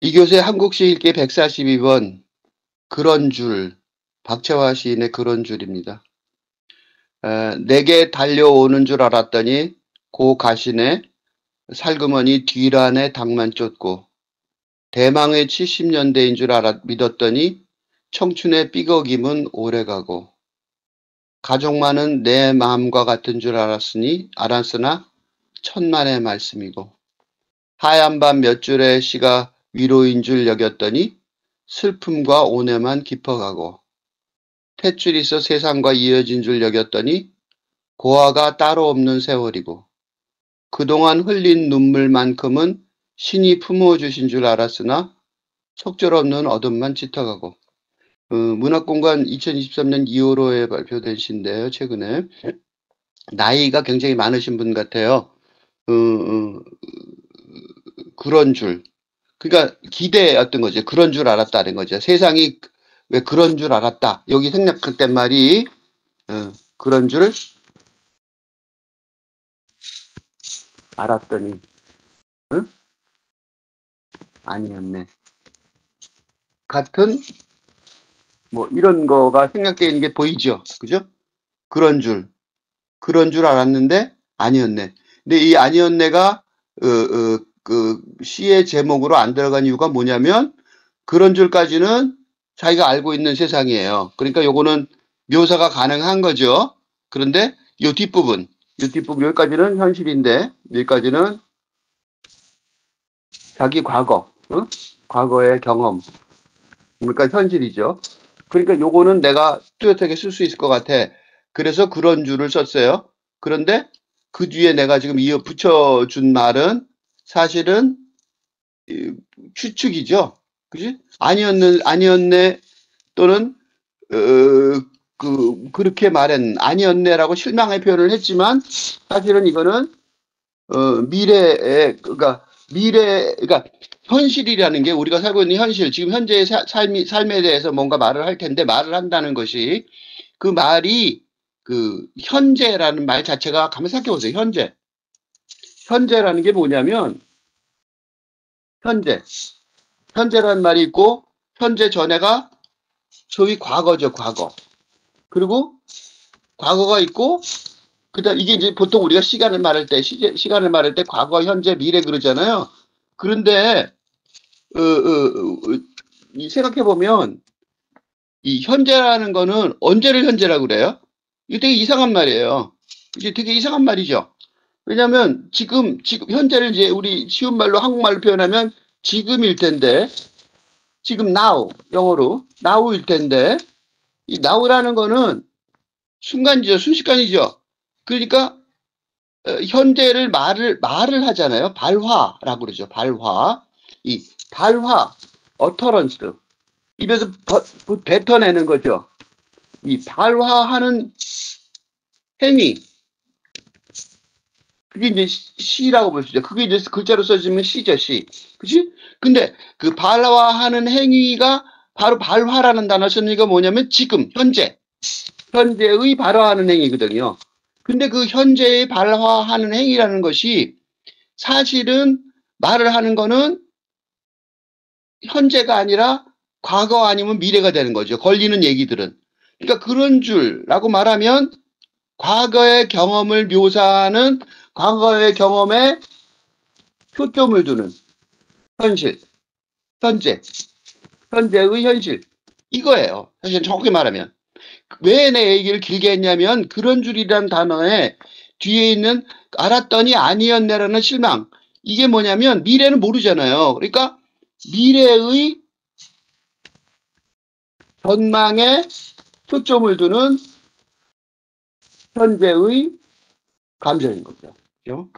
이교세 한국시 읽기 142번 그런 줄, 박채화 시인의 그런 줄입니다. 내게 달려오는 줄 알았더니 고 가시네 살그머니 뒤란에 닭만 쫓고 대망의 70년대인 줄 믿었더니 청춘의 삐걱임은 오래가고 가족만은 내 마음과 같은 줄 알았으나 천만의 말씀이고 하얀 밤 몇 줄의 시가 위로인 줄 여겼더니 슬픔과 온해만 깊어가고 탯줄이 있어 세상과 이어진 줄 여겼더니 고아가 따로 없는 세월이고 그동안 흘린 눈물만큼은 신이 품어주신 줄 알았으나 속절없는 어둠만 짙어가고 문학공간 2023년 2월호에 발표된 시인데요. 최근에 나이가 굉장히 많으신 분 같아요. 그런 줄. 그러니까 기대였던 거죠. 그런 줄 알았다는 거죠. 세상이 왜 그런 줄 알았다. 여기 생략했던 말이 그런 줄 알았더니 아니었네. 같은 뭐 이런 거가 생략되어 있는 게 보이죠. 그죠? 그런 줄 알았는데 아니었네. 근데 이 아니었네가 그 시의 제목으로 안 들어간 이유가 뭐냐면 그런 줄까지는 자기가 알고 있는 세상이에요. 그러니까 요거는 묘사가 가능한 거죠. 그런데 요 뒷부분 여기까지는 현실인데 여기까지는 자기 과거, 과거의 경험, 그러니까 현실이죠. 그러니까 요거는 내가 뚜렷하게 쓸 수 있을 것 같아. 그래서 그런 줄을 썼어요. 그런데 그 뒤에 내가 지금 이어 붙여준 말은 사실은 추측이죠. 그지? 아니었네 또는 그렇게 말한 아니었네라고 실망의 표현을 했지만 사실은 이거는 그러니까 현실이라는 게 우리가 살고 있는 현실, 지금 현재의 삶에 대해서 뭔가 말을 할 텐데 말을 한다는 것이 그 말이 그 현재라는 말 자체가 가만 생각해 보세요. 현재라는 게 뭐냐면 현재라는 말이 있고 현재 전에가 소위 과거죠. 과거. 그리고 과거가 있고 그다음 이게 이제 보통 우리가 시간을 말할 때 과거, 현재, 미래 그러잖아요. 그런데 생각해 보면 이 현재라는 거는 언제를 현재라고 그래요? 이게 되게 이상한 말이에요. 이게 되게 이상한 말이죠. 왜냐하면 지금 현재를 이제 우리 쉬운 말로 한국말로 표현하면 지금일 텐데 지금 now 영어로 now일 텐데 이 now라는 거는 순간이죠, 순식간이죠. 그러니까 현재를 말을 하잖아요. 발화라고 그러죠. 발화. 이 발화, 어터런스. 입에서 뱉어내는 거죠. 이 발화하는 행위. 그게 이제 시라고 볼 수 있죠. 그게 이제 글자로 써지면 시죠, 시. 그치? 근데 그 발화하는 행위가 바로 발화라는 단어 쓰는 게 뭐냐면 지금, 현재의 발화하는 행위거든요. 근데 그 현재의 발화하는 행위라는 것이 사실은 말을 하는 거는 현재가 아니라 과거 아니면 미래가 되는 거죠. 걸리는 얘기들은. 그러니까 그런 줄라고 말하면 과거의 경험을 묘사하는 과거의 경험에 초점을 두는 현실, 현재의 현실. 이거예요. 사실 정확히 말하면. 왜 내 얘기를 길게 했냐면 그런 줄이란 단어에 뒤에 있는 알았더니 아니었네라는 실망. 이게 뭐냐면 미래는 모르잖아요. 그러니까 미래의 전망에 초점을 두는 현재의 감정인 거죠. 그죠?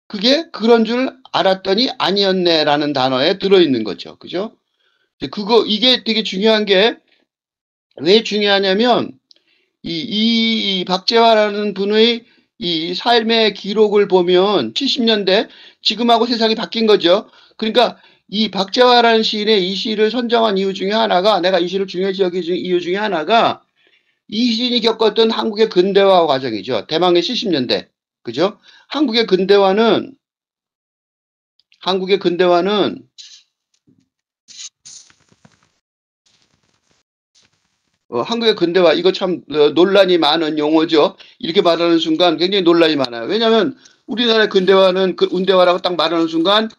그게 그런 줄 알았더니 아니었네라는 단어에 들어있는 거죠. 그죠? 이게 되게 중요한 게 왜 중요하냐면 이 박재화라는 분의 이 삶의 기록을 보면 70년대 지금하고 세상이 바뀐 거죠. 그러니까 이 박재화라는 시인의 이 시를 선정한 이유 중에 하나가 내가 이 시를 중요시 여기는 이유 중에 하나가 이 시인이 겪었던 한국의 근대화 과정이죠. 대망의 70년대. 그죠? 한국의 근대화는 한국의 근대화, 이거 참 논란이 많은 용어죠. 이렇게 말하는 순간 굉장히 논란이 많아요. 왜냐하면 우리나라의 근대화는 그 운대화라고 딱 말하는 순간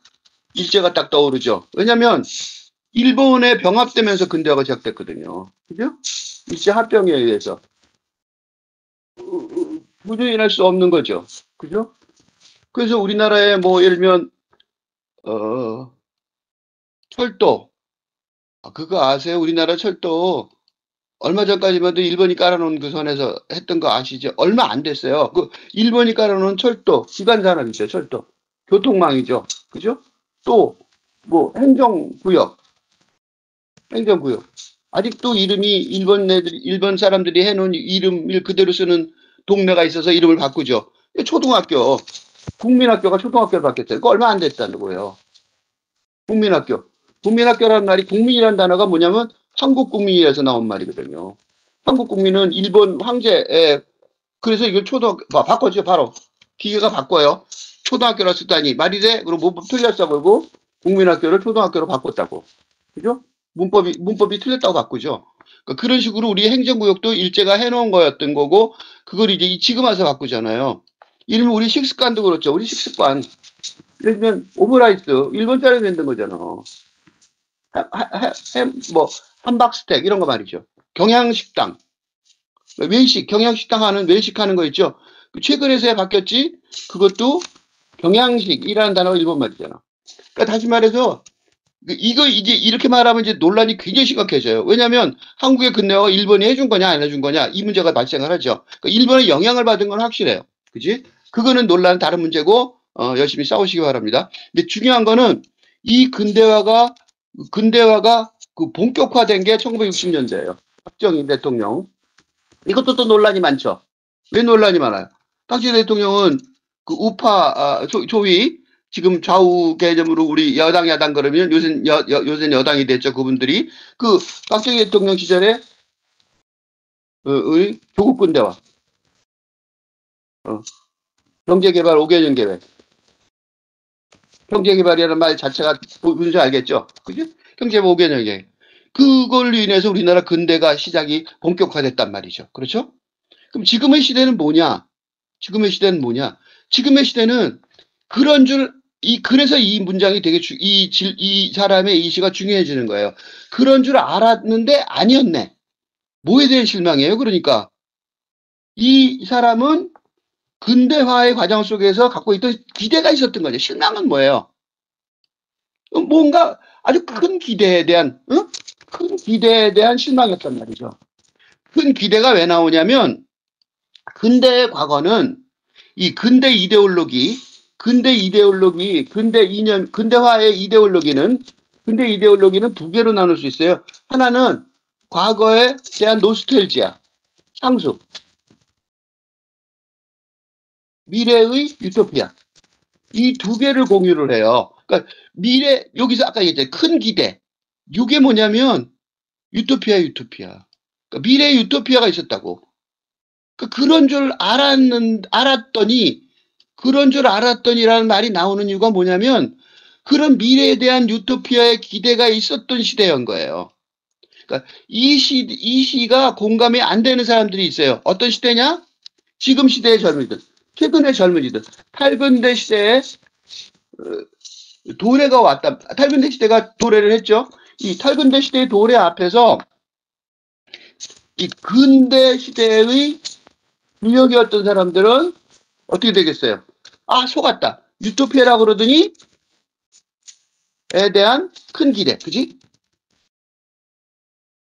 일제가 딱 떠오르죠. 왜냐하면 일본에 병합되면서 근대화가 시작됐거든요. 그죠? 일제 합병에 의해서. 부정할 수 없는 거죠. 그죠? 그래서 우리나라에 뭐 예를 들면 철도, 그거 아세요? 우리나라 철도 얼마 전까지만 해도 일본이 깔아놓은 그 선에서 했던 거 아시죠? 얼마 안 됐어요. 그 일본이 깔아놓은 철도, 기간 산업이죠. 철도, 교통망이죠. 그죠? 또 뭐 행정구역. 아직도 이름이 일본 사람들이 해놓은 이름을 그대로 쓰는 동네가 있어서 이름을 바꾸죠. 초등학교, 국민학교가 초등학교를 바뀌었어요. 그거 얼마 안 됐다는 거예요. 국민학교. 국민학교라는 말이 국민이라는 단어가 뭐냐면 한국 국민이라서 나온 말이거든요. 한국 국민은 일본 황제의, 그래서 이걸 바꿨죠, 바로. 기계가 바꿔요. 초등학교라 쓰다니 말이 돼? 그럼 뭐 틀렸어 그러고 국민학교를 초등학교로 바꿨다고. 그죠? 문법이 틀렸다고 바꾸죠. 그러니까 그런 식으로 우리 행정구역도 일제가 해놓은 거였던 거고, 그걸 이제 지금 와서 바꾸잖아요. 이러면 우리 식습관도 그렇죠. 우리 식습관. 예를 들면 오므라이스 일본 사람이 만든 거잖아. 뭐 함박스텍 이런 거 말이죠. 경양식당, 외식, 경양식당 하는 외식하는 거 있죠. 최근에서야 바뀌었지. 그것도 경양식이라는 단어가 일본 말이잖아. 그러니까 다시 말해서 이거 이제 이렇게 말하면 이제 논란이 굉장히 심각해져요. 왜냐하면 한국의 근대화가 일본이 해준 거냐 안 해준 거냐 이 문제가 발생을 하죠. 그러니까 일본의 영향을 받은 건 확실해요. 그지? 그거는 논란은 다른 문제고 열심히 싸우시기 바랍니다. 근데 중요한 거는 이 근대화가 그 본격화된 게 1960년대예요. 박정희 대통령. 이것도 또 논란이 많죠. 왜 논란이 많아요? 박정희 대통령은 그 우파 소위 지금 좌우 개념으로 우리 여당 야당 그러면 요새는 여당이 됐죠. 그분들이 그 박정희 대통령 시절에 조국 근대화, 경제개발 5개년 계획, 경제개발이라는 말 자체가 뭔지 알겠죠? 그죠? 경제개발 5개년 계획. 그걸로 인해서 우리나라 근대가 시작이 본격화됐단 말이죠. 그렇죠? 그럼 지금의 시대는 뭐냐? 지금의 시대는 뭐냐? 지금의 시대는 그런 그래서 이 문장이 되게 이 사람의 이 시가 중요해지는 거예요. 그런 줄 알았는데 아니었네. 뭐에 대한 실망이에요? 그러니까 이 사람은 근대화의 과정 속에서 갖고 있던 기대가 있었던 거죠. 실망은 뭐예요? 뭔가 아주 큰 기대에 대한 큰 기대에 대한 실망이었단 말이죠. 큰 기대가 왜 나오냐면 근대의 과거는 이 근대 이데올로기, 근대 이념, 근대 이데올로기는 두 개로 나눌 수 있어요. 하나는 과거에 대한 노스텔지아, 상수, 미래의 유토피아. 이 두 개를 공유를 해요. 그러니까 여기서 아까 얘기했잖아요. 큰 기대. 이게 뭐냐면 유토피아. 그러니까 미래의 유토피아가 있었다고. 그런 줄 알았더니라는 말이 나오는 이유가 뭐냐면 그런 미래에 대한 유토피아의 기대가 있었던 시대인 거예요. 그러니까 이 시가 공감이 안 되는 사람들이 있어요. 어떤 시대냐? 지금 시대의 젊은이들, 최근의 젊은이들, 탈근대 시대에 도래가 왔다. 탈근대 시대가 도래를 했죠. 이 탈근대 시대의 도래 앞에서 이 근대 시대의 유력이었던 사람들은 어떻게 되겠어요? 아, 속았다. 유토피아라고 그러더니 에 대한 큰 기대, 그지?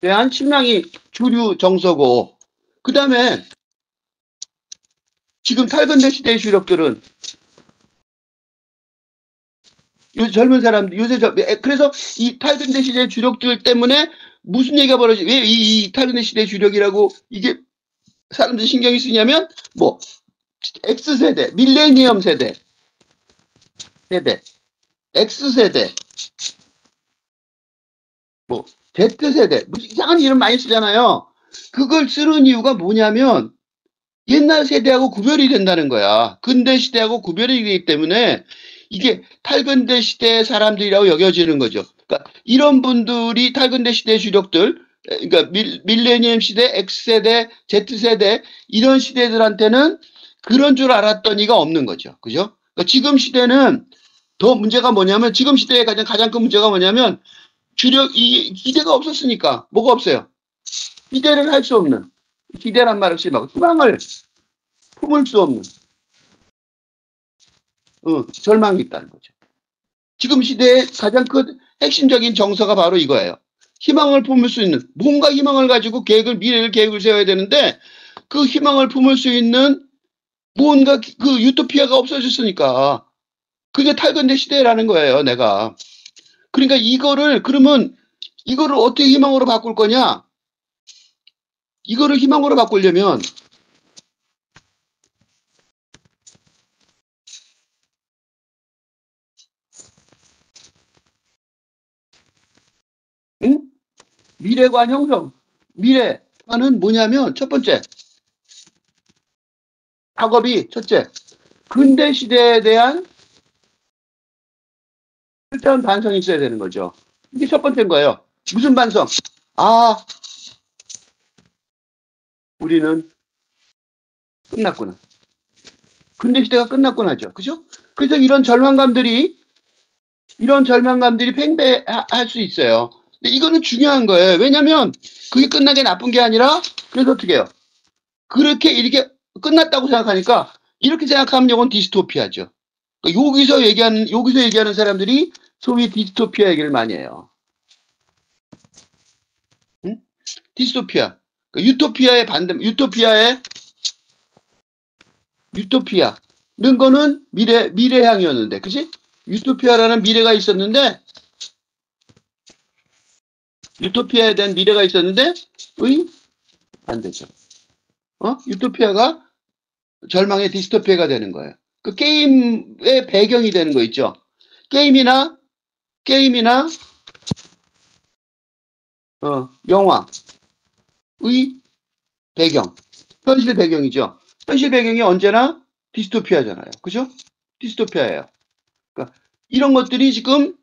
대한 실망이 주류 정서고, 그 다음에 지금 탈근대 시대의 주력들은 젊은 사람들, 그래서 이 탈근대 시대의 주력들 때문에 무슨 얘기가 벌어지, 왜 이 탈근대 시대의 주력이라고 이게 사람들이 신경이 쓰냐면, 뭐, X세대, 밀레니엄 세대, X세대, 뭐, Z세대, 뭐 이상한 이름 많이 쓰잖아요. 그걸 쓰는 이유가 뭐냐면, 옛날 세대하고 구별이 된다는 거야. 근대 시대하고 구별이 되기 때문에 이게 탈근대 시대의 사람들이라고 여겨지는 거죠. 그러니까 이런 분들이 탈근대 시대의 주력들, 그러니까 밀레니엄 시대, X세대, Z세대 이런 시대들한테는 그런 줄 알았더니가 없는 거죠. 그죠? 그러니까 지금 시대는 더 문제가 뭐냐면 지금 시대의 가장 큰 문제가 뭐냐면 이 기대가 없었으니까 뭐가 없어요. 기대를 할 수 없는 기대란 말을 심하고 희망을 품을 수 없는 절망이 있다는 거죠. 지금 시대의 가장 큰 핵심적인 정서가 바로 이거예요. 희망을 품을 수 있는 뭔가 희망을 가지고 미래를 계획을 세워야 되는데 그 희망을 품을 수 있는 뭔가 그 유토피아가 없어졌으니까 그게 탈근대 시대라는 거예요. 내가 그러니까 그러면 이거를 어떻게 희망으로 바꿀 거냐? 이거를 희망으로 바꾸려면 응? 미래관 형성. 미래관은 뭐냐면 첫 번째 작업이 첫째 근대 시대에 대한 철저한 반성이 있어야 되는 거죠. 이게 첫 번째인 거예요. 무슨 반성? 아, 우리는 끝났구나. 근대 시대가 끝났구나죠. 그죠? 그래서 이런 절망감들이 팽배할 수 있어요. 근데 이거는 중요한 거예요. 왜냐면 그게 끝난 게 나쁜 게 아니라 그래서 어떻게 해요? 그렇게 이렇게 끝났다고 생각하니까 이렇게 생각하면 이건 디스토피아죠. 그러니까 여기서 얘기하는 사람들이 소위 디스토피아 얘기를 많이 해요. 응? 디스토피아. 그러니까 유토피아의 반대, 유토피아는 거는 미래향이었는데, 그치? 유토피아라는 미래가 있었는데, 유토피아에 대한 미래가 있었는데, 안 되죠. 유토피아가 절망의 디스토피아가 되는 거예요. 그 게임의 배경이 되는 거 있죠. 게임이나 영화의 배경, 현실 배경이죠. 현실 배경이 언제나 디스토피아잖아요. 그죠? 디스토피아예요. 그러니까 이런 것들이 지금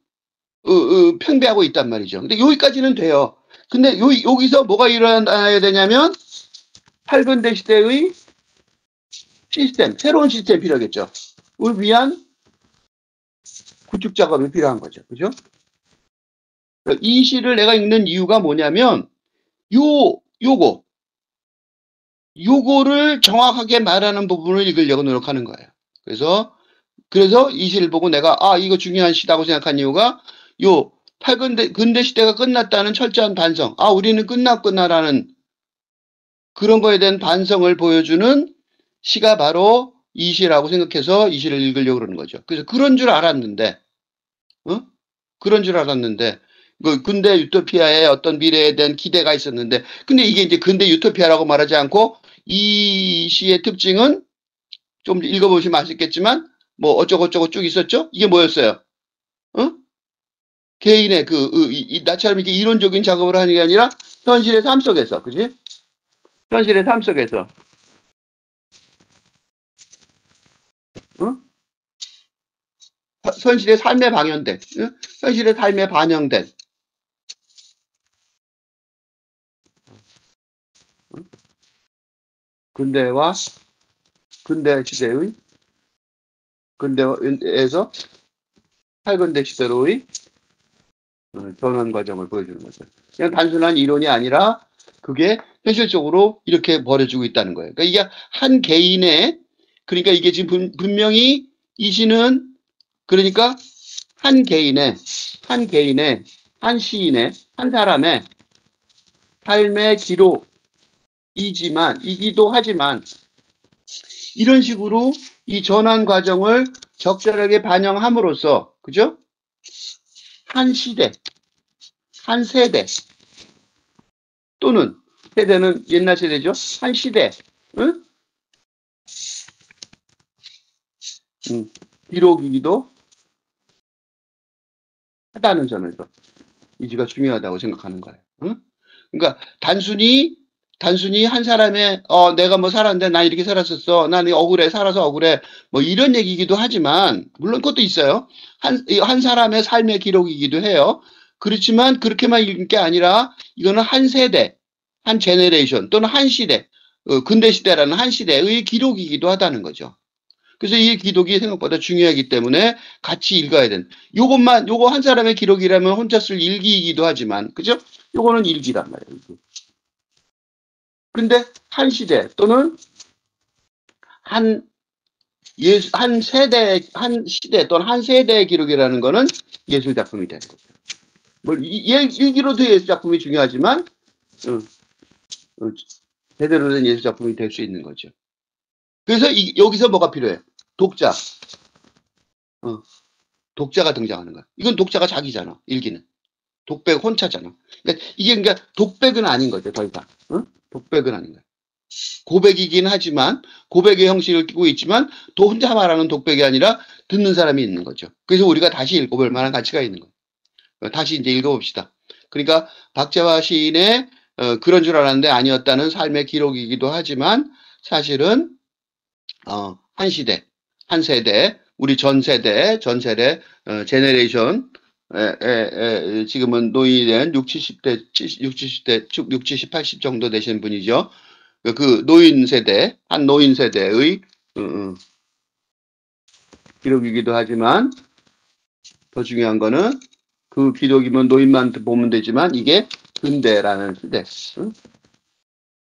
팽배하고 있단 말이죠. 근데 여기까지는 돼요. 근데 여기서 뭐가 일어나야 되냐면 8근대 시대의 새로운 시스템이 필요하겠죠. 을 위한 구축 작업이 필요한 거죠. 그죠? 이 시를 내가 읽는 이유가 뭐냐면 요거를 정확하게 말하는 부분을 읽으려고 노력하는 거예요. 그래서 이 시를 보고 내가 이거 중요한 시다고 생각한 이유가 요 근대 시대가 끝났다는 철저한 반성. 우리는 끝났구나라는 그런 거에 대한 반성을 보여주는 시가 바로 이 시라고 생각해서 이 시를 읽으려고 그러는 거죠. 그래서 그런 줄 알았는데 그 근대 유토피아의 어떤 미래에 대한 기대가 있었는데 근데 이게 이제 근대 유토피아라고 말하지 않고 이 시의 특징은 좀 읽어보시면 아시겠지만 뭐 어쩌고저쩌고 쭉 있었죠? 이게 뭐였어요? 개인의 나처럼 이렇게 이론적인 작업을 하는 게 아니라 현실의 삶 속에서, 그지? 현실의 삶 속에서, 현실의 삶에 방영된, 현실의 삶에 반영된, 근대 시대의, 근대에서 8근대 시대로의 전환 과정을 보여주는 거죠. 그냥 단순한 이론이 아니라 그게 현실적으로 이렇게 벌어지고 있다는 거예요. 그러니까 이게 한 개인의, 그러니까 이게 지금 분명히 이 시는 그러니까 한 시인의, 한 사람의 삶의 이기도 하지만 이런 식으로 이 전환 과정을 적절하게 반영함으로써, 그죠? 한 시대, 한 세대, 또는 세대는 옛날 세대죠. 한 시대, 기록이기도 하다는 점에서 이지가 중요하다고 생각하는 거예요. 그러니까 단순히 한 사람의 내가 뭐 살았는데 난 이렇게 살았었어. 난 억울해. 살아서 억울해. 뭐 이런 얘기이기도 하지만 물론 그것도 있어요. 한 사람의 삶의 기록이기도 해요. 그렇지만 그렇게만 읽는 게 아니라 이거는 한 세대, 한 제너레이션 또는 한 시대, 근대 시대라는 한 시대의 기록이기도 하다는 거죠. 그래서 이 기록이 생각보다 중요하기 때문에 같이 읽어야 되는. 요거 한 사람의 기록이라면 혼자 쓸 일기이기도 하지만, 그죠? 요거는 일기란 말이에요. 일기. 근데 한 시대 또는 한 한 세대, 한 시대 또는 한 세대의 기록이라는 거는 예술 작품이 되는 거죠. 뭐 일기로도 예술 작품이 중요하지만 제대로 된 예술 작품이 될 수 있는 거죠. 그래서 여기서 뭐가 필요해요? 독자. 독자가 등장하는 거야. 이건 독자가 자기잖아. 일기는. 독백 혼자잖아. 그러니까 독백은 아닌 거죠. 더 이상. 독백은 아닌 거야. 고백이긴 하지만 고백의 형식을 띠고 있지만 또 혼자 말하는 독백이 아니라 듣는 사람이 있는 거죠. 그래서 우리가 다시 읽어볼 만한 가치가 있는 거예요. 다시 이제 읽어봅시다. 그러니까 박재화 시인의 그런 줄 알았는데 아니었다는 삶의 기록이기도 하지만 사실은 한 시대, 한 세대, 우리 전 세대, 제너레이션 지금은 노인은 60, 70대, 60, 80 정도 되신 분이죠. 그 노인 세대, 한 노인 세대의 기록이기도 하지만 더 중요한 거는 그 기록이면 노인만 보면 되지만 이게 근대라는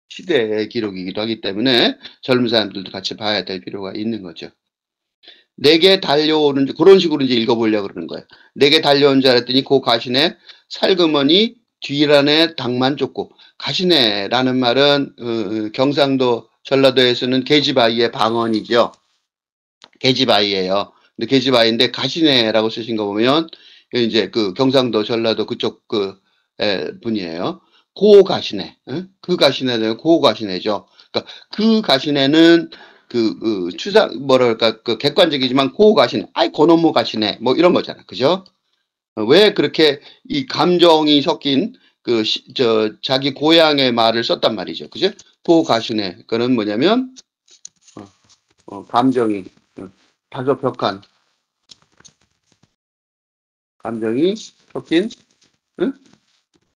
시대의 기록이기도 하기 때문에 젊은 사람들도 같이 봐야 될 필요가 있는 거죠. 내게 달려오는 그런 식으로 이제 읽어보려고 그러는 거예요. 내게 달려온 줄 알았더니 그 가시네 살그머니 뒤란에 당만 쫓고 가시네라는 말은 경상도 전라도에서는 계집아이의 방언이죠. 계집아이예요. 근데 계집아이인데 가시네라고 쓰신 거 보면 이제 그 경상도 전라도 그쪽 분이에요. 고 가시네, 그 가시네는 고 가시네죠. 그러니까 그 가시네는 추상 뭐랄까 그 객관적이지만 고 가시네, 아이 고놈의 가시네 뭐 이런 거잖아, 그죠? 왜 그렇게 이 감정이 섞인 자기 고향의 말을 썼단 말이죠, 그죠? 고 가시네, 그거는 뭐냐면 감정이 다소벽한 감정이 섞인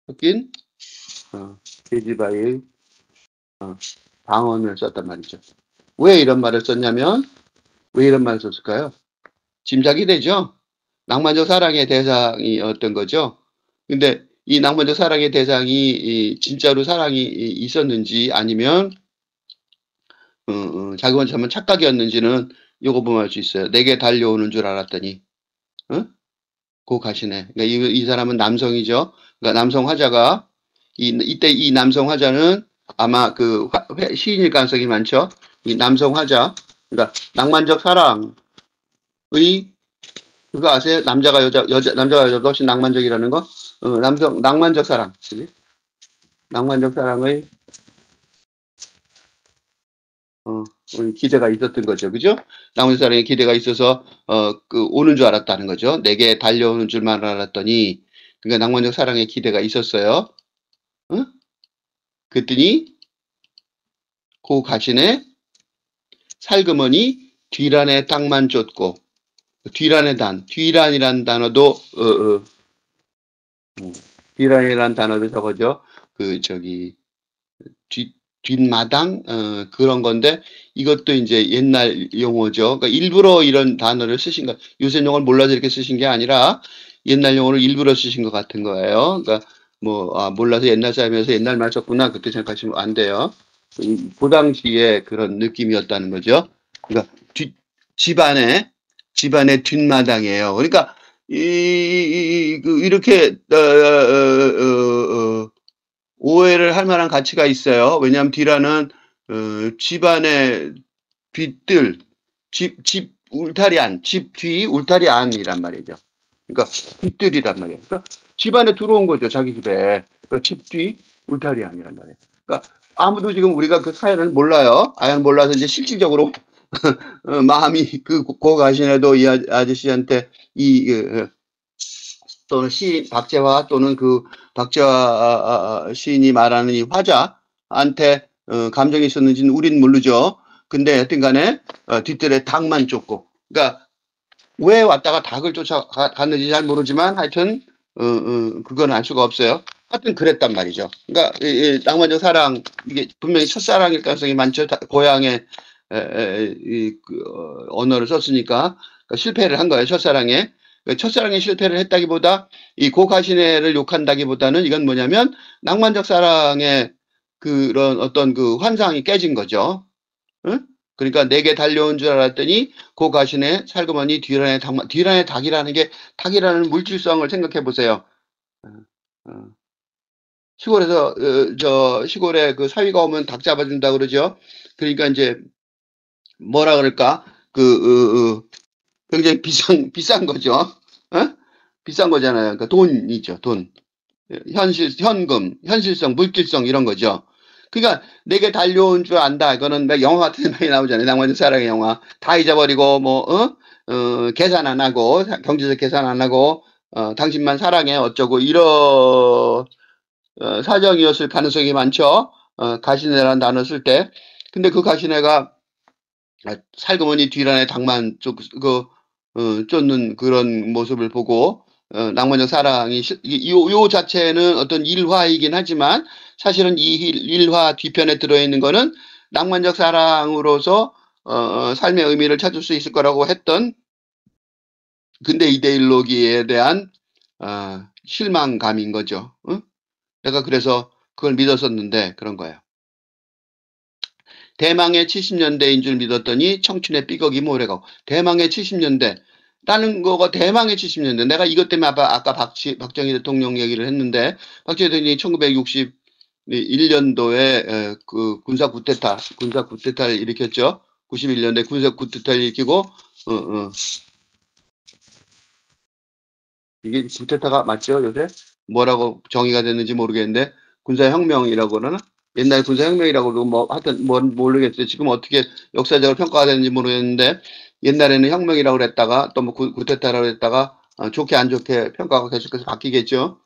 섞인 계집아이의 방언을 썼단 말이죠. 왜 이런 말을 썼냐면 왜 이런 말을 썼을까요? 짐작이 되죠. 낭만적 사랑의 대상이 어떤 거죠. 근데 이 낭만적 사랑의 대상이 진짜로 사랑이 있었는지 아니면 자기 혼자 한번 착각이었는지는 요거 보면 알 수 있어요. 내게 달려오는 줄 알았더니 고 가시네. 그러니까 이 사람은 남성이죠. 그러니까 남성 화자가 이때 이 남성 화자는 아마 시인일 가능성이 많죠. 이 남성 화자, 그러니까 낭만적 사랑의 그거 아세요? 남자가 여자도 훨씬 낭만적이라는 거? 낭만적 사랑, 그치? 낭만적 사랑의 기대가 있었던 거죠, 그죠? 낭만적 사랑의 기대가 있어서 오는 줄 알았다는 거죠. 내게 달려오는 줄만 알았더니, 그러니까 낭만적 사랑의 기대가 있었어요. 그랬더니 그 가시네 살그머니 뒤란에 땅만 쫓고 뒤란이란 단어도 뒤란이란 단어도 저거죠. 뒷마당 그런 건데 이것도 이제 옛날 용어죠. 그러니까 일부러 이런 단어를 쓰신 거 요새 용어를 몰라서 이렇게 쓰신 게 아니라 옛날 용어를 일부러 쓰신 것 같은 거예요. 그러니까 몰라서 옛날 사람이어서 옛날 말 썼구나 그렇게 생각하시면 안 돼요. 그 당시에 그런 느낌이었다는 거죠. 그러니까 집안의 뒷마당이에요. 그러니까 이렇게 오해를 할 만한 가치가 있어요. 왜냐하면 뒤라는 집안의 뒷뜰, 집 울타리 안, 집 뒤 울타리 안이란 말이죠. 그러니까 뒷뜰이란 말이에요. 그러니까 집안에 들어온 거죠, 자기 집에. 그러니까 집 뒤 울타리 안이란 말이에요. 그러니까 아무도 지금 우리가 그 사연을 몰라요. 아연 몰라서 이제 실질적으로 마음이 고 가시네도 이 아저씨한테 또는 박재화 또는 박재화 시인이 말하는 이 화자한테 감정이 있었는지는 우린 모르죠. 근데 하여튼 간에 뒷뜰에 닭만 쫓고 그러니까 왜 왔다가 닭을 쫓아갔는지 잘 모르지만 하여튼 그건 알 수가 없어요. 하여튼 그랬단 말이죠. 그러니까 이 낭만적 사랑 이게 분명히 첫사랑일 가능성이 많죠. 고향의 언어를 썼으니까 그러니까 실패를 한 거예요. 첫사랑에. 첫사랑에 실패를 했다기보다 이 고가시네를 욕한다기보다는 이건 뭐냐면 낭만적 사랑의 그런 어떤 그 환상이 깨진 거죠. 응? 그러니까 내게 달려온 줄 알았더니 고가시네 살그머니 뒤란의 닭이라는 게 닭이라는 물질성을 생각해 보세요. 어, 어. 시골에서 저 시골에 그 사위가 오면 닭 잡아준다 그러죠. 그러니까 이제 뭐라 그럴까 굉장히 비싼 거죠. 어? 비싼 거잖아요. 그러니까 돈이죠, 돈. 현금, 현실성, 물질성 이런 거죠. 그러니까 내게 달려온 줄 안다. 이거는 막 영화 같은 데 많이 나오잖아요. 낭만적 사랑의 영화. 다 잊어버리고 계산 안 하고 경제적 계산 안 하고 당신만 사랑해 어쩌고 이런 사정이었을 가능성이 많죠. 가시네라는 단어 쓸 때. 근데 그 가시네가 살그머니 뒤란에 닭만 쫓는 그런 모습을 보고 낭만적 사랑이 요 자체는 어떤 일화이긴 하지만 사실은 이 일화 뒤편에 들어있는 거는 낭만적 사랑으로서 삶의 의미를 찾을 수 있을 거라고 했던 근대 이데올로기에 대한 실망감인 거죠. 응? 내가 그래서 그걸 믿었었는데 그런 거예요. 대망의 70년대인 줄 믿었더니 청춘의 삐걱이 모래가고 대망의 70년대 라는 거가 대망의 70년대. 내가 이것 때문에 아까 박정희 대통령 얘기를 했는데 박정희 대통령이 1961년도에 그 군사 쿠데타를 일으켰죠. 91년대 군사 쿠데타를 일으키고 이게 쿠데타가 맞죠 요새? 뭐라고 정의가 됐는지 모르겠는데 군사혁명이라고 그러나? 옛날 군사혁명이라고도 뭐 하여튼 모르겠어요. 지금 어떻게 역사적으로 평가가 되는지 모르겠는데 옛날에는 혁명이라고 그랬다가 또 뭐 쿠데타라고 그랬다가 좋게 안 좋게 평가가 계속해서 바뀌겠죠.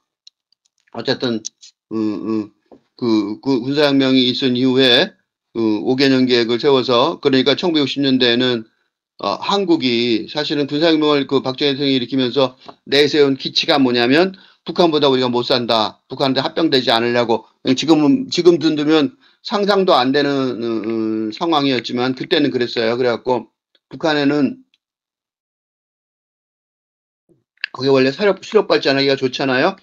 어쨌든 그 군사혁명이 있은 이후에 5개년 계획을 세워서 그러니까 1960년대에는 한국이 사실은 군사혁명을 그 박정희 대통령이 일으키면서 내세운 기치가 뭐냐면 북한보다 우리가 못 산다. 북한한테 합병되지 않으려고. 지금 든두면 상상도 안 되는 상황이었지만 그때는 그랬어요. 그래갖고 북한에는 거기 원래 수력 발전하기가 좋잖아요.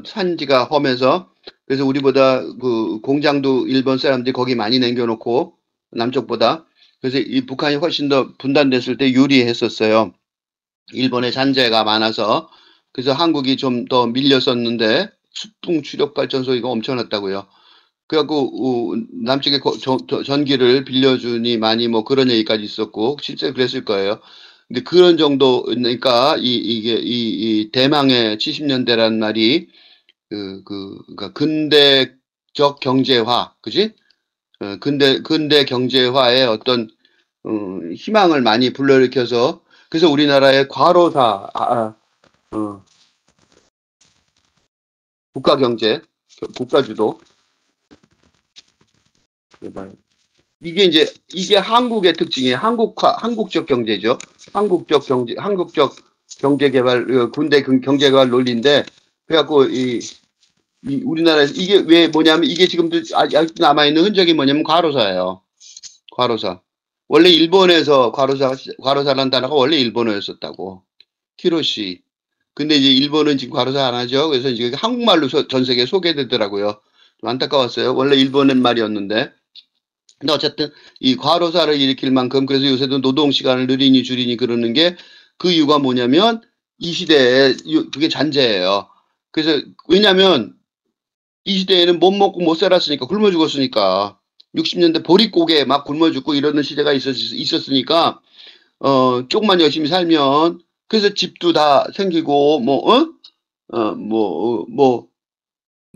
산지가 험해서 그래서 우리보다 그 공장도 일본 사람들이 거기 많이 남겨놓고 남쪽보다 그래서 이 북한이 훨씬 더 분단됐을 때 유리했었어요. 일본의 잔재가 많아서 그래서 한국이 좀 더 밀렸었는데 수풍 추력 발전소 이거 엄청났다고요. 그래갖고 남쪽에 전기를 빌려주니 많이 뭐 그런 얘기까지 있었고 실제 그랬을 거예요. 근데 그런 정도니까 이게 이 대망의 70년대란 말이 그러니까 근대적 경제화, 그지? 근대 경제화의 어떤 희망을 많이 불러일으켜서 그래서 우리나라의 과로사, 국가 경제, 국가 주도 이게 한국의 특징이에요. 한국적 경제죠. 한국적 경제 개발, 군대 경제 개발 논리인데 그래갖고 이 우리나라에서 이게 왜 뭐냐면 이게 지금도 아직도 남아있는 흔적이 뭐냐면 과로사예요. 과로사. 원래 일본에서 과로사라는 단어가 원래 일본어였었다고. 히로시. 근데 이제 일본은 지금 과로사 안 하죠. 그래서 이제 한국말로 전 세계에 소개되더라고요. 좀 안타까웠어요. 원래 일본은 말이었는데. 근데 어쨌든 이 과로사를 일으킬 만큼 그래서 요새도 노동 시간을 느리니 줄이니 그러는 게 그 이유가 뭐냐면 이 시대에 그게 잔재예요. 그래서 왜냐면 이 시대에는 못 먹고 못 살았으니까 굶어 죽었으니까 60년대 보릿고개 막 굶어 죽고 이러는 시대가 있었으니까 조금만 열심히 살면 그래서 집도 다 생기고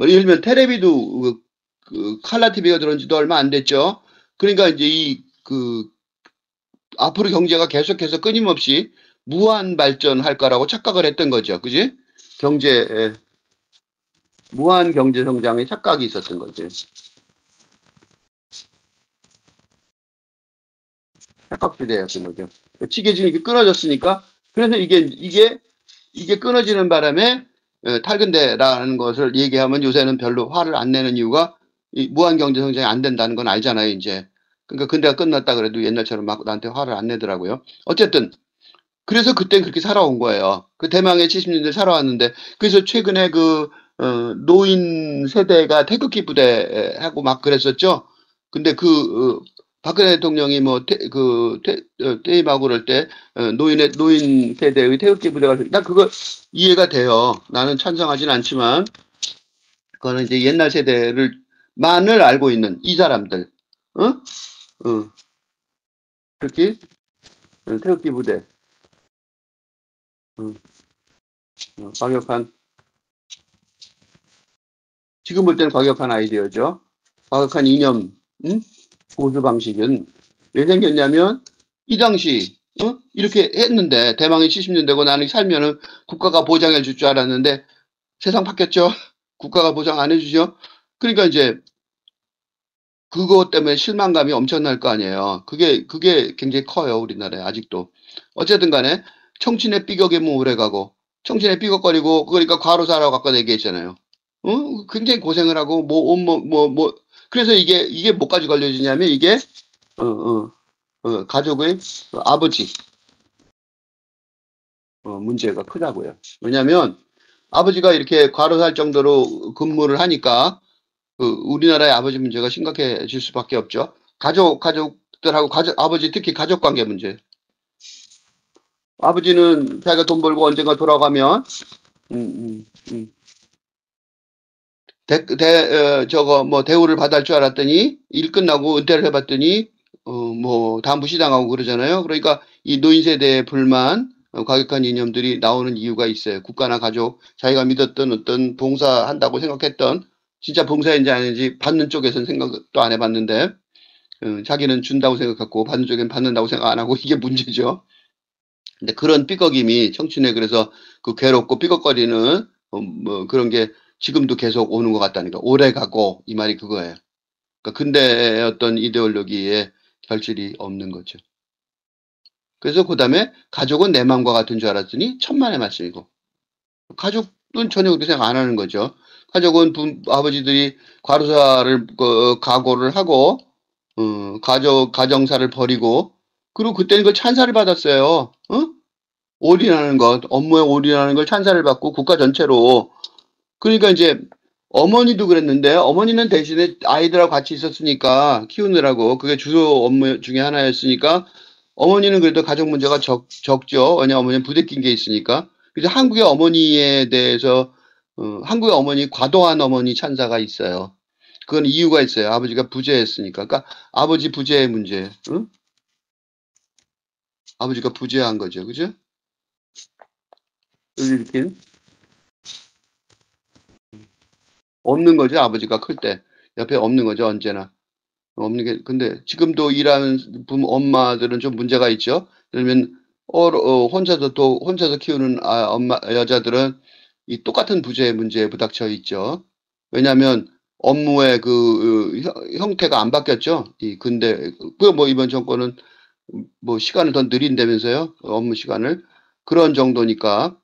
예를 들면 테레비도 칼라 TV가 들어온 지도 얼마 안 됐죠. 그러니까 이제 앞으로 경제가 계속해서 끊임없이 무한 발전할 거라고 착각을 했던 거죠. 그지? 경제, 무한 경제 성장에 착각이 있었던 거지. 착각시대였던 거죠. 지게 지금 이게 끊어졌으니까, 그래서 이게 끊어지는 바람에 탈근대라는 것을 얘기하면 요새는 별로 화를 안 내는 이유가 이 무한 경제 성장이 안 된다는 건 알잖아요, 이제. 그러니까 근대가 끝났다 그래도 옛날처럼 막 나한테 화를 안 내더라고요. 어쨌든 그래서 그땐 그렇게 살아온 거예요. 그 대망의 70년대 살아왔는데 그래서 최근에 노인 세대가 태극기 부대하고 막 그랬었죠. 근데 박근혜 대통령이 뭐 퇴임하고 그럴 때 노인 세대의 태극기 부대가 난 그거 이해가 돼요. 나는 찬성하진 않지만 그거는 이제 옛날 세대를 만을 알고 있는 이 사람들, 어? 특히 태극기 부대, 어, 과격한 지금 볼 때는 과격한 아이디어죠. 과격한 이념, 보수 방식은 왜 생겼냐면 이 당시 이렇게 했는데 대망이 70년대고 나는 살면은 국가가 보장해 줄 줄 알았는데 세상 바뀌었죠. 국가가 보장 안 해주죠. 그러니까 이제 그것 때문에 실망감이 엄청날 거 아니에요. 그게 굉장히 커요, 우리나라에 아직도. 어쨌든 간에 청춘의 삐걱이면 오래가고 청춘의 삐걱거리고 그러니까 과로사라고 아까 얘기했잖아요. 굉장히 고생을 하고 그래서 이게 뭐까지 걸려지냐면 이게 어, 어, 가족의 아버지 문제가 크다고요. 왜냐하면 아버지가 이렇게 과로살 정도로 근무를 하니까 우리나라의 아버지 문제가 심각해질 수밖에 없죠. 가족들하고 아버지 특히 가족 관계 문제. 아버지는 자기가 돈 벌고 언젠가 돌아가면 음, 음, 음. 저거 뭐 대우를 받을 줄 알았더니 일 끝나고 은퇴를 해봤더니 뭐 다 무시당하고 그러잖아요. 그러니까 이 노인 세대의 불만, 과격한 이념들이 나오는 이유가 있어요. 국가나 가족, 자기가 믿었던 어떤 봉사한다고 생각했던 진짜 봉사인지 아닌지 받는 쪽에서는 생각도 안 해봤는데 자기는 준다고 생각하고 받는 쪽엔 받는다고 생각 안 하고 이게 문제죠. 근데 그런 삐걱임이 청춘에 그래서 그 괴롭고 삐걱거리는 뭐 그런 게 지금도 계속 오는 것 같다니까. 오래 가고 이 말이 그거예요. 그러니까 근대의 어떤 이데올로기에 결실이 없는 거죠. 그래서 그다음에 가족은 내 마음과 같은 줄 알았더니 천만의 말씀이고 가족은 전혀 그렇게 생각 안 하는 거죠. 가족은 아버지들이 과로사를 각오를 하고 가정사를 버리고 그리고 그때는 그 찬사를 받았어요. 올인하는 것, 업무에 올인하는 걸 찬사를 받고 국가 전체로. 그러니까 이제 어머니도 그랬는데 어머니는 대신에 아이들하고 같이 있었으니까 키우느라고 그게 주요 업무 중에 하나였으니까 어머니는 그래도 가족 문제가 적죠. 왜냐 어머니는 부대낀 게 있으니까. 그래서 한국의 어머니에 대해서 한국의 어머니 과도한 어머니 찬사가 있어요. 그건 이유가 있어요. 아버지가 부재했으니까. 그러니까 아버지 부재의 문제. 응? 아버지가 부재한 거죠. 그죠? 이렇게 없는 거죠. 아버지가 클 때. 옆에 없는 거죠. 언제나. 없는 게 근데 지금도 일하는 엄마들은 좀 문제가 있죠. 그러면 혼자서 키우는 엄마 여자들은 이 똑같은 부재 문제에 부닥쳐 있죠. 왜냐하면 업무의 형태가 안 바뀌었죠. 이 근데 뭐 이번 정권은 뭐 시간을 더 느린다면서요. 업무 시간을 그런 정도니까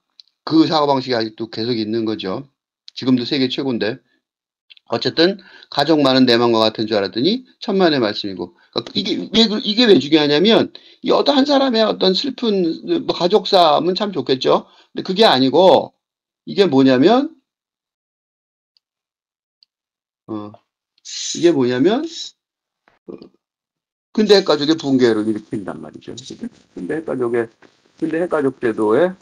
그 사고방식이 아직도 계속 있는 거죠. 지금도 세계 최고인데. 어쨌든 가족만은 내 맘과 같은 줄 알았더니 천만의 말씀이고 그러니까 이게 왜 중요하냐면 이 어떤 한 사람의 어떤 슬픈 뭐 가족사면 참 좋겠죠. 근데 그게 아니고 이게 뭐냐면 어, 이게 뭐냐면 근대 핵가족의 붕괴를 일으킨단 말이죠. 근대 핵가족 제도의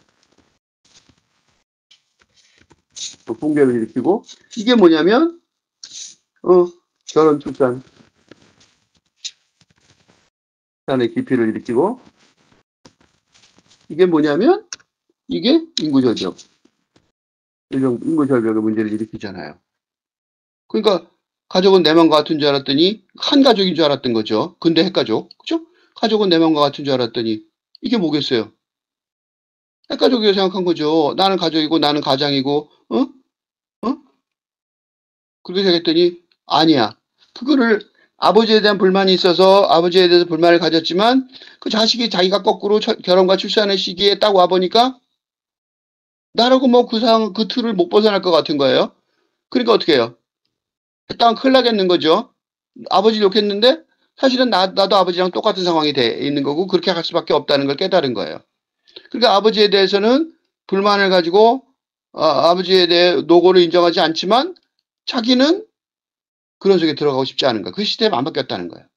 붕괴를 일으키고 이게 뭐냐면 결혼 출산의 기피를 일으키고 이게 뭐냐면 이게 인구절벽, 인구절벽의 문제를 일으키잖아요. 그러니까 가족은 내 맘과 같은 줄 알았더니 한 가족인 줄 알았던 거죠. 근데 핵가족, 그죠? 가족은 내 맘과 같은 줄 알았더니 이게 뭐겠어요? 핵가족이라고 생각한 거죠. 나는 가족이고 나는 가장이고, 어? 그렇게 생각했더니 아니야. 그거를 아버지에 대한 불만이 있어서 아버지에 대해서 불만을 가졌지만 그 자식이 자기가 거꾸로 결혼과 출산의 시기에 딱 와보니까 나라고 뭐 그 틀을 못 벗어날 것 같은 거예요. 그러니까 어떻게 해요? 했다간 큰일 나겠는 거죠. 아버지를 욕했는데 사실은 나도 아버지랑 똑같은 상황이 돼 있는 거고 그렇게 할 수밖에 없다는 걸 깨달은 거예요. 그러니까 아버지에 대해서는 불만을 가지고 아버지에 대해 노고를 인정하지 않지만 자기는 그런 속에 들어가고 싶지 않은 거야. 그 시스템이 안 바뀌었다는 거예요.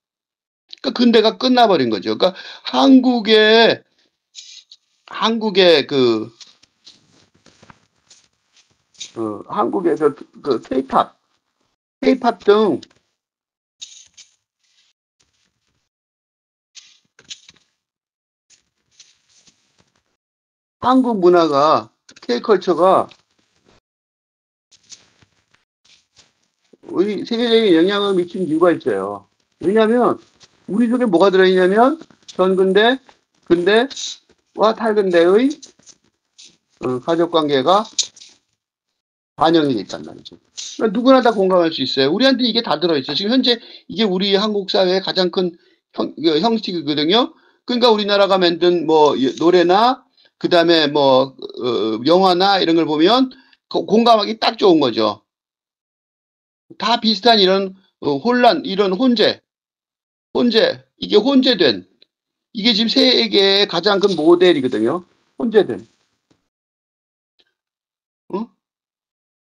그러니까 근대가 끝나버린 거죠. 그러니까 한국의 한국의 그 케이팝 등 한국 문화가 K컬처가 우리 세계적인 영향을 미친 이유가 있어요. 왜냐하면 우리 속에 뭐가 들어있냐면 전근대, 근대와 탈근대의 가족관계가 반영이 돼 있단 말이죠. 그러니까 누구나 다 공감할 수 있어요. 우리한테 이게 다 들어있어요. 지금 현재 이게 우리 한국 사회의 가장 큰 형식이거든요. 그러니까 우리나라가 만든 뭐 노래나 그다음에 뭐 영화나 이런 걸 보면 공감하기 딱 좋은 거죠. 다 비슷한 이런 혼란, 이런 이게 혼재된 이게 지금 세계의 가장 큰 모델이거든요. 혼재된. 어?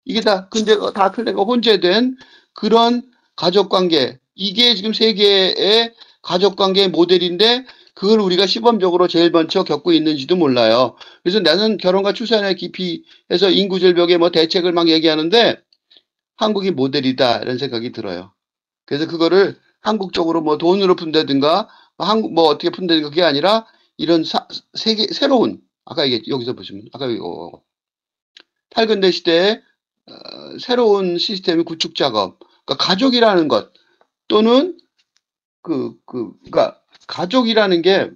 이게 다 근데 다 틀리고 혼재된 그런 가족 관계. 이게 지금 세계의 가족 관계 모델인데 그걸 우리가 시범적으로 제일 먼저 겪고 있는지도 몰라요. 그래서 나는 결혼과 출산의 기피해서 인구 절벽에 뭐 대책을 막 얘기하는데 한국이 모델이다 이런 생각이 들어요. 그래서 그거를 한국적으로 뭐 돈으로 푼다든가 한국 뭐 어떻게 푼다든가 그게 아니라 이런 세계 새로운 아까 이게 여기서 보시면 아까 이거 탈근대 시대에 새로운 시스템의 구축 작업, 그러니까 가족이라는 것 또는 그러니까 가족이라는 게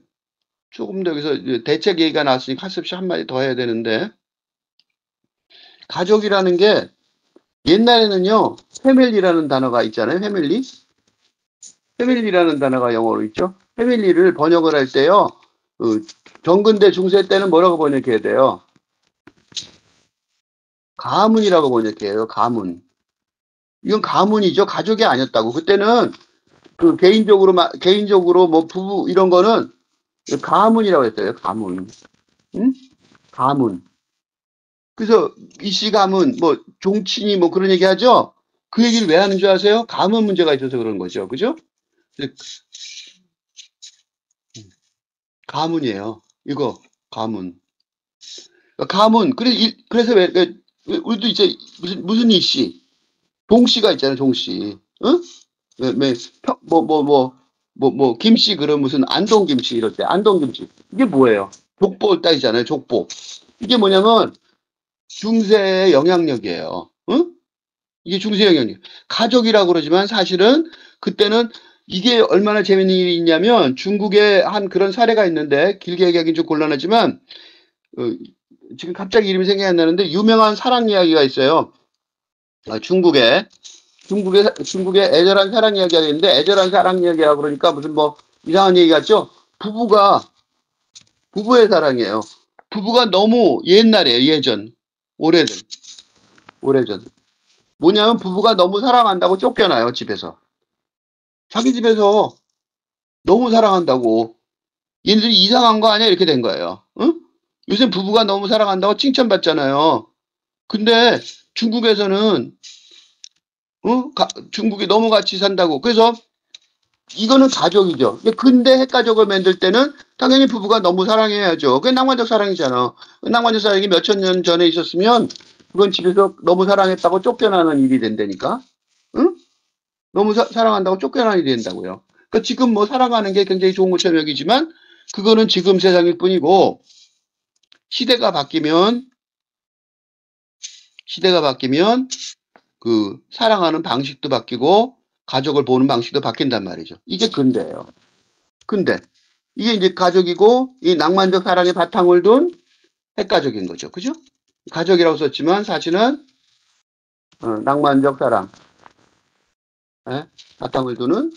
조금 더 여기서 대책 얘기가 나왔으니까 한습씨 한마디 더 해야 되는데 가족이라는 게 옛날에는요 패밀리라는 단어가 있잖아요. 패밀리라는 단어가 영어로 있죠. 패밀리를 번역을 할 때요. 정근대 중세 때는 뭐라고 번역해야 돼요? 가문이라고 번역해요. 가문. 이건 가문이죠. 가족이 아니었다고. 그때는 그 개인적으로 뭐 부부 이런 거는 가문이라고 했어요. 가문. 응? 가문. 그래서 이씨 가문 뭐 종친이 뭐 그런 얘기 하죠. 그 얘기를 왜 하는 줄 아세요? 가문 문제가 있어서 그런 거죠. 그죠? 가문이에요. 이거 가문. 그러니까 가문. 그래서 왜 우리도 이제 무슨 이씨, 동씨가 있잖아요. 동씨. 응? 김씨, 그럼 무슨 안동김씨 이럴 때, 안동김씨. 이게 뭐예요? 족보 따지잖아요, 족보. 이게 뭐냐면, 중세의 영향력이에요. 응? 이게 중세의 영향력. 가족이라고 그러지만 사실은 그때는 이게 얼마나 재밌는 일이 있냐면, 중국에 한 그런 사례가 있는데, 길게 얘기하기는 좀 곤란하지만, 어, 지금 갑자기 이름이 생각이 안 나는데, 유명한 사랑 이야기가 있어요. 중국의 애절한 사랑 이야기가 있는데 애절한 사랑 이야기라고 그러니까 무슨 뭐 이상한 얘기 같죠? 부부의 사랑이에요. 부부가 너무 옛날이에요. 예전. 오래전. 오래전. 뭐냐면 부부가 너무 사랑한다고 쫓겨나요. 집에서. 자기 집에서 너무 사랑한다고. 얘네들이 이상한 거 아니야? 이렇게 된 거예요. 응? 요새 부부가 너무 사랑한다고 칭찬받잖아요. 근데 중국에서는 중국이 너무 같이 산다고. 그래서 이거는 가족이죠. 근데 핵가족을 만들 때는 당연히 부부가 너무 사랑해야죠. 그게 낭만적 사랑이잖아. 낭만적 사랑이 몇천 년 전에 있었으면 그건 집에서 너무 사랑했다고 쫓겨나는 일이 된다니까. 응? 너무 사랑한다고 쫓겨나는 일이 된다고요. 그러니까 지금 뭐 사랑하는 게 굉장히 좋은 것처럼 여기지만 그거는 지금 세상일 뿐이고 시대가 바뀌면 시대가 바뀌면 그 사랑하는 방식도 바뀌고 가족을 보는 방식도 바뀐단 말이죠. 이게 근대예요. 근대. 이게 이제 가족이고 이 낭만적 사랑의 바탕을 둔 핵가족인 거죠. 그죠? 가족이라고 썼지만 사실은 낭만적 사랑 예? 바탕을 두는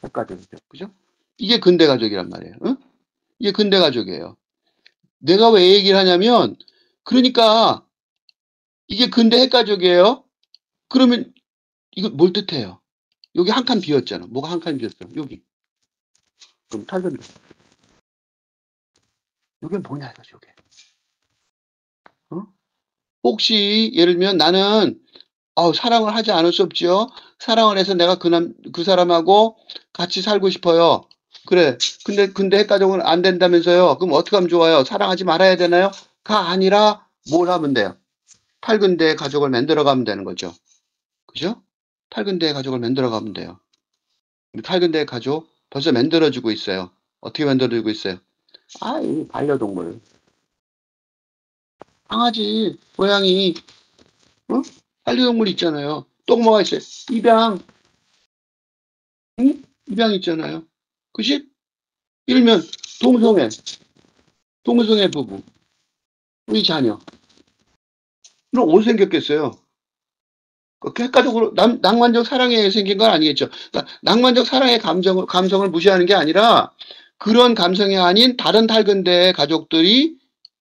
핵가족이죠. 그죠? 이게 근대 가족이란 말이에요. 응? 이게 근대 가족이에요. 내가 왜 얘기를 하냐면, 그러니까 이게 근대 핵가족이에요. 그러면 이거 뭘 뜻해요? 여기 한 칸 비었잖아. 뭐가 한 칸 비었어? 여기. 그럼 탈변. 이게 뭐냐 이거죠, 이게. 어? 혹시 예를 들면 나는 사랑을 하지 않을 수 없죠. 사랑을 해서 내가 그 사람하고 같이 살고 싶어요. 그래. 근데 핵가족은 안 된다면서요. 그럼 어떻게 하면 좋아요? 사랑하지 말아야 되나요? 가 아니라 뭘 하면 돼요? 탈근대 가족을 만들어 가면 되는 거죠. 그죠? 탈근대 가족을 만들어 가면 돼요. 탈근대 가족 벌써 만들어지고 있어요. 어떻게 만들어지고 있어요? 이 반려동물. 강아지, 고양이, 어? 반려동물 있잖아요. 또 뭐가 있어요? 입양, 응? 입양 있잖아요. 그지? 일면 동성애, 동성애 부부, 우리 자녀. 그럼 어디서 생겼겠어요? 그 객관적으로 낭만적 사랑에 생긴 건 아니겠죠. 그러니까 낭만적 사랑의 감성을 무시하는 게 아니라 그런 감성이 아닌 다른 탈근대 가족들이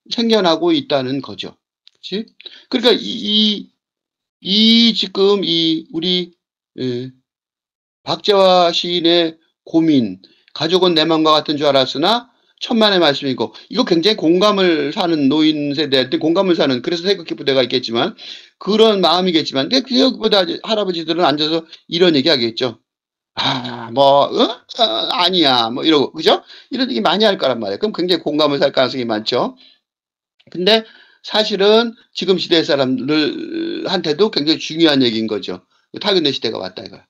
생겨나고 있다는 거죠. 그렇지? 그러니까 지금 우리 에, 박재화 시인의 고민, 가족은 내 맘과 같은 줄 알았으나 천만의 말씀이고, 이거 굉장히 공감을 사는 노인 세대한테 공감을 사는, 그래서 태극기 부대가 있겠지만, 그런 마음이겠지만, 태극기 부대 할아버지들은 앉아서 이런 얘기 하겠죠. 아니야, 뭐 이러고, 그죠? 이런 얘기 많이 할 거란 말이에요. 그럼 굉장히 공감을 살 가능성이 많죠. 근데 사실은 지금 시대 사람들한테도 굉장히 중요한 얘기인 거죠. 탈근대 시대가 왔다 이거야.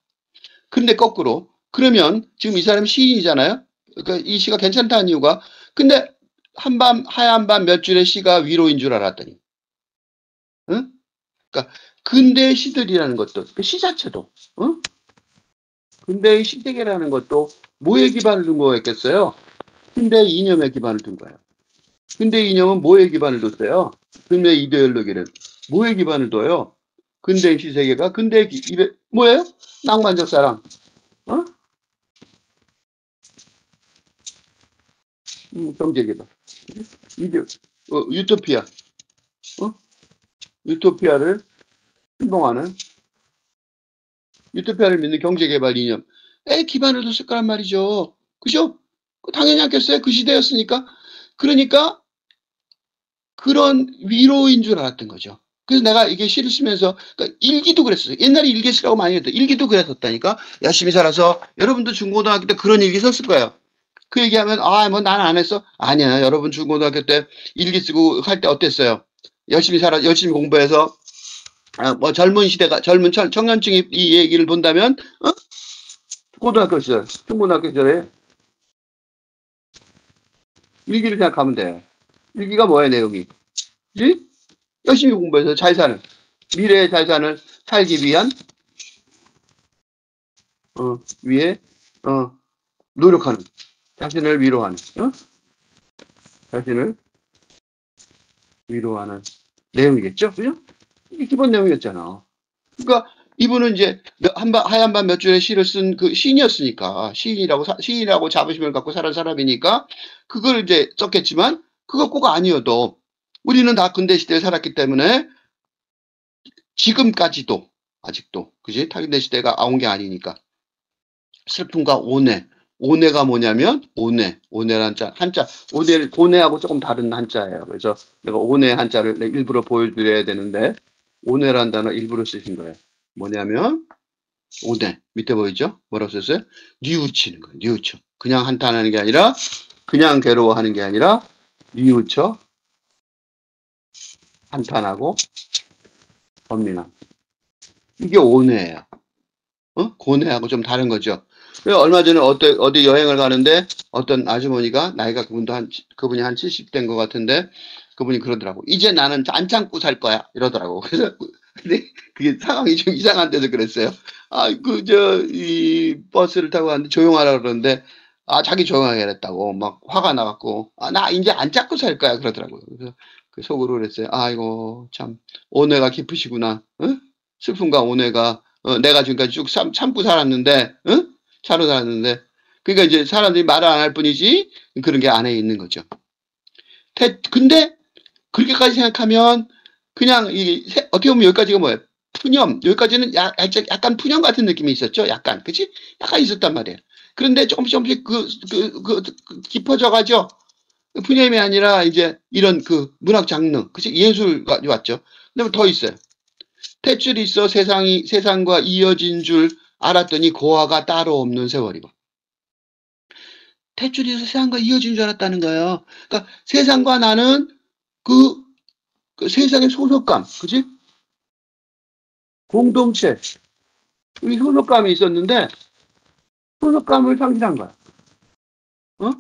근데 거꾸로 그러면 지금 이 사람이 시인이잖아요. 그러니까 이 시가 괜찮다는 이유가 근데 하얀 밤 몇 줄의 시가 위로인 줄 알았더니 응? 그러니까 근대의 시들이라는 것도 시 자체도 근대의 시대계라는 것도 뭐에 기반을 둔 거였겠어요? 근대의 이념에 기반을 둔 거예요. 근대의 이념은 뭐에 기반을 뒀어요? 근대의 이데올로기는 뭐에 기반을 둬요? 근대의 시세계가 근대의 뭐예요? 낭만적 사랑. 어? 경제계다. 이게 유토피아, 어? 유토피아를 신봉하는 유토피아를 믿는 경제개발 이념에 기반을 뒀을 거란 말이죠. 그죠? 당연히 않겠어요? 그 시대였으니까. 그러니까 그런 위로인 줄 알았던 거죠. 그래서 내가 이게 시를 쓰면서 그러니까 일기도 그랬어요. 옛날에 일기 쓰라고 많이 했다. 일기도 그랬었다니까. 열심히 살아서 여러분도 중고등학교 때 그런 일기 썼을 거예요. 그 얘기하면 뭐 난 안 했어. 아니야. 여러분 중고등학교 때 일기 쓰고 할 때 어땠어요? 열심히 공부해서 뭐 젊은 청년층이 이 얘기를 본다면 고등학교 시절, 중고등학교 시절에 일기를 생각하면 돼. 일기가 뭐야 내용이? 그치? 열심히 공부해서 잘 사는 미래에 잘 사는 살기 위한 위에 노력하는 자신을 위로하는 자신을 위로하는 내용이겠죠, 그죠? 이게 기본 내용이었잖아. 그러니까 이분은 이제 하얀 밤 몇 줄의 시를 쓴 그 시인이었으니까 시인이라고 자부심을 갖고 살은 사람이니까 그걸 이제 썼겠지만 그거 꼭 아니어도 우리는 다 근대 시대에 살았기 때문에 지금까지도 아직도 그지 탈근대 시대가 온 게 아니니까 슬픔과 오네가 뭐냐면 오네란 한자 오네하고 조금 다른 한자예요. 그래서 내가 오네 한자를 일부러 보여드려야 되는데 오네란 단어 일부러 쓰신 거예요. 뭐냐면 오네 밑에 보이죠? 뭐라고 썼어요? 뉘우치는 거예요. 뉘우쳐. 그냥 한탄하는 게 아니라 그냥 괴로워하는 게 아니라 뉘우쳐 한탄하고 번민함. 이게 오네예요. 고뇌하고 좀 다른 거죠. 얼마 전에 어디 여행을 가는데 어떤 아주머니가 나이가 그분이 한 70대인 것 같은데 그분이 그러더라고. 이제 나는 안 참고 살 거야. 이러더라고. 그래서 근데 그게 상황이 좀 이상한 데서 그랬어요. 이 버스를 타고 갔는데 조용하라 그러는데 자기 조용하게 그랬다고 막 화가 나갖고 나 이제 안 참고 살 거야. 그러더라고요. 그래서 그 속으로 그랬어요. 아이고 참 오뇌가 깊으시구나. 슬픔과 오뇌가 내가 지금까지 쭉 참고 살았는데, 응? 참고 살았는데, 그러니까 이제 사람들이 말을 안 할 뿐이지 그런 게 안에 있는 거죠. 근데 그렇게까지 생각하면 그냥 어떻게 보면 여기까지가 뭐예요? 푸념. 여기까지는 약간 푸념 같은 느낌이 있었죠. 약간, 그치? 약간 있었단 말이에요. 그런데 조금씩 깊어져 가죠. 푸념이 아니라 이제 이런 문학 장르, 그치? 예술가 왔죠. 근데 더 있어요. 탯줄이 있어 세상과 이어진 줄 알았더니 고아가 따로 없는 세월이고. 탯줄이 있어 세상과 이어진 줄 알았다는 거예요. 그러니까 세상과 나는 그 세상의 소속감, 그치? 공동체, 이 소속감이 있었는데, 소속감을 상실한 거야. 어?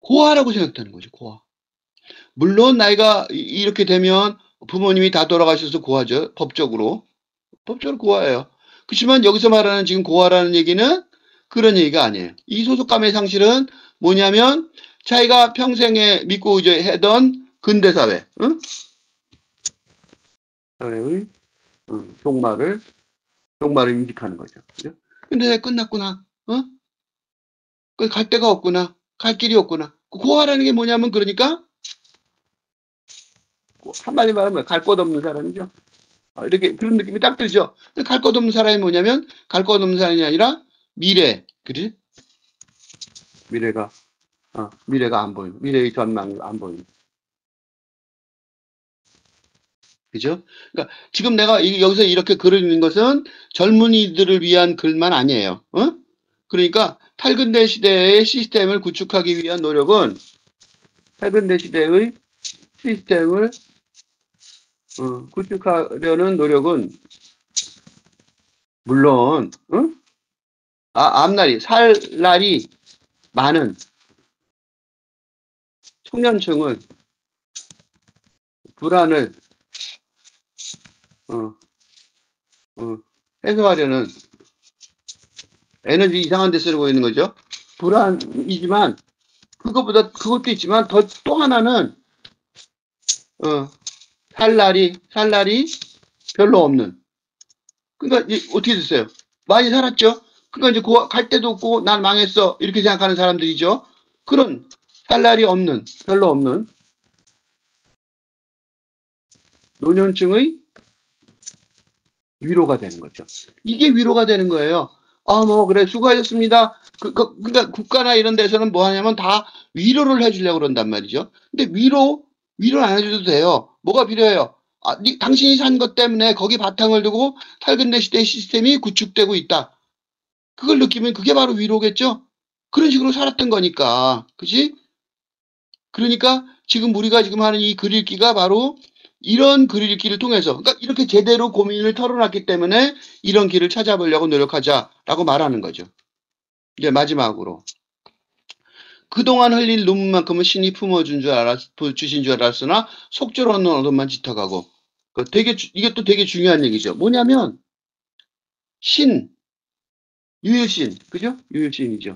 고아라고 생각하는 거죠, 고아. 물론 나이가 이렇게 되면 부모님이 다 돌아가셔서 고아죠, 법적으로. 법적으로 고아예요. 그렇지만 여기서 말하는 지금 고아라는 얘기는 그런 얘기가 아니에요. 이 소속감의 상실은 뭐냐면 자기가 평생에 믿고 의지하던 근대사회, 응? 사회의 종말을 인식하는 거죠. 그죠? 근데 끝났구나. 어? 갈 데가 없구나. 갈 길이 없구나. 고아라는 게 뭐냐면 그러니까 한마디 말하면 갈 곳 없는 사람이죠. 이렇게 그런 느낌이 딱 들죠. 갈 곳 없는 사람이 뭐냐면 갈 곳 없는 사람이 아니라 미래, 그지? 미래가 안 보이는, 미래의 전망이 안 보이는. 그죠? 그러니까 지금 내가 여기서 이렇게 글을 읽는 것은 젊은이들을 위한 글만 아니에요. 어? 그러니까 탈근대 시대의 시스템을 구축하기 위한 노력은 탈근대 시대의 시스템을 구축하려는 노력은 물론 앞날이 살 날이 많은 청년층을 불안을 어, 해소하려는 에너지 이상한 데 쓰고 있는 거죠. 불안이지만 그것도 있지만 또 하나는 살 날이 별로 없는. 그러니까 어떻게 됐어요? 많이 살았죠. 그러니까 이제 갈 데도 없고 난 망했어 이렇게 생각하는 사람들이죠. 그런 살 날이 없는, 별로 없는 노년층의 위로가 되는 거죠. 이게 위로가 되는 거예요. 그래, 수고하셨습니다. 그러니까 국가나 이런 데서는 뭐 하냐면 다 위로를 해주려고 그런단 말이죠. 근데 위로는 안 해줘도 돼요. 뭐가 필요해요? 당신이 산 것 때문에 거기 바탕을 두고 탈근대 시대의 시스템이 구축되고 있다. 그걸 느끼면 그게 바로 위로겠죠? 그런 식으로 살았던 거니까. 그지? 그러니까 지금 우리가 지금 하는 이 글 읽기가 바로 이런 글 읽기를 통해서, 그러니까 이렇게 제대로 고민을 털어놨기 때문에 이런 길을 찾아보려고 노력하자라고 말하는 거죠. 이제 마지막으로. 그동안 흘린 눈물만큼은 신이 주신 줄 알았으나 속죄로 얻는 얻음만 짙어가고. 이게 또 되게 중요한 얘기죠. 뭐냐면, 유일신, 그죠? 유일신이죠.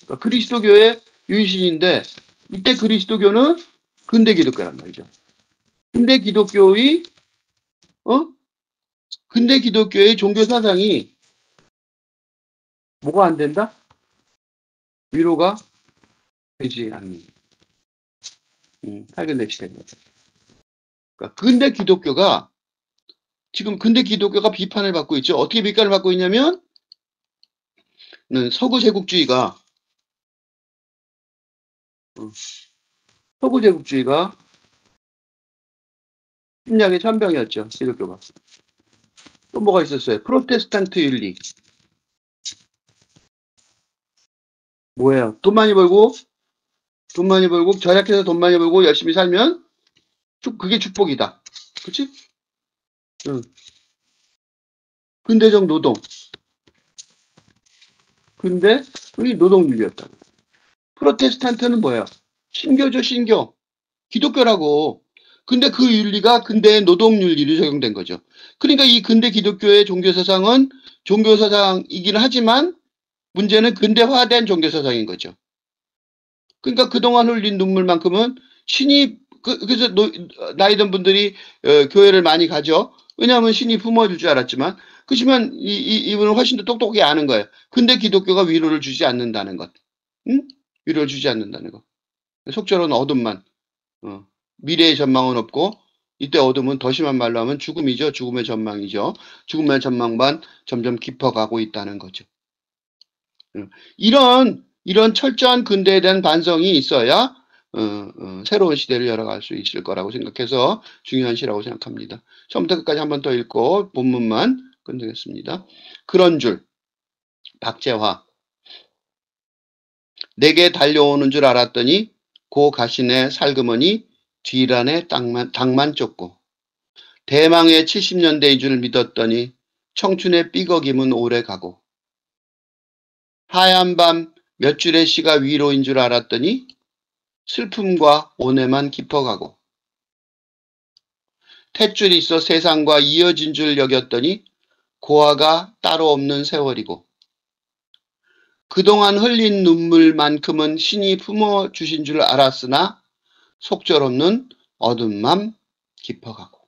그러니까 그리스도교의 유일신인데, 이때 그리스도교는 근대 기독교란 말이죠. 근대 기독교의 종교 사상이 뭐가 안 된다? 위로가 되지 않는 탈근대 시대인 거죠. 그러니까 근대 기독교가 비판을 받고 있죠. 어떻게 비판을 받고 있냐면 서구 제국주의가 침략의 천병이었죠. 기독교가. 또 뭐가 있었어요? 프로테스탄트 윤리. 뭐예요? 돈 많이 벌고 절약해서 돈 많이 벌고 열심히 살면 그게 축복이다. 그치? 근대적 노동. 근데 우리 노동윤리였다. 프로테스탄트는 뭐예요? 신교죠, 신교. 기독교라고. 근데 그 윤리가 근대의 노동윤리로 적용된 거죠. 그러니까 이 근대 기독교의 종교사상은 종교사상이긴 하지만 문제는 근대화된 종교사상인 거죠. 그러니까 그동안 흘린 눈물만큼은 신이, 그래서 나이 든 분들이 교회를 많이 가죠. 왜냐하면 신이 품어줄 줄 알았지만. 그렇지만 이분은 훨씬 더 똑똑하게 아는 거예요. 근데 기독교가 위로를 주지 않는다는 것. 응? 위로를 주지 않는다는 것. 속절은 어둠만. 미래의 전망은 없고 이때 어둠은 더 심한 말로 하면 죽음이죠. 죽음의 전망이죠. 죽음의 전망만 점점 깊어가고 있다는 거죠. 이런 철저한 근대에 대한 반성이 있어야 새로운 시대를 열어갈 수 있을 거라고 생각해서 중요한 시라고 생각합니다. 처음부터 끝까지 한 번 더 읽고 본문만 끝내겠습니다. 그런 줄 박재화. 내게 달려오는 줄 알았더니 고 가시네 살그머니 뒤란에 당만 쫓고 대망의 70년대인 줄 믿었더니 청춘의 삐걱임은 오래 가고 하얀 밤 몇 줄의 시가 위로인 줄 알았더니 슬픔과 온해만 깊어가고 탯줄이 있어 세상과 이어진 줄 여겼더니 고아가 따로 없는 세월이고 그동안 흘린 눈물만큼은 신이 품어주신 줄 알았으나 속절없는 어둠만 깊어가고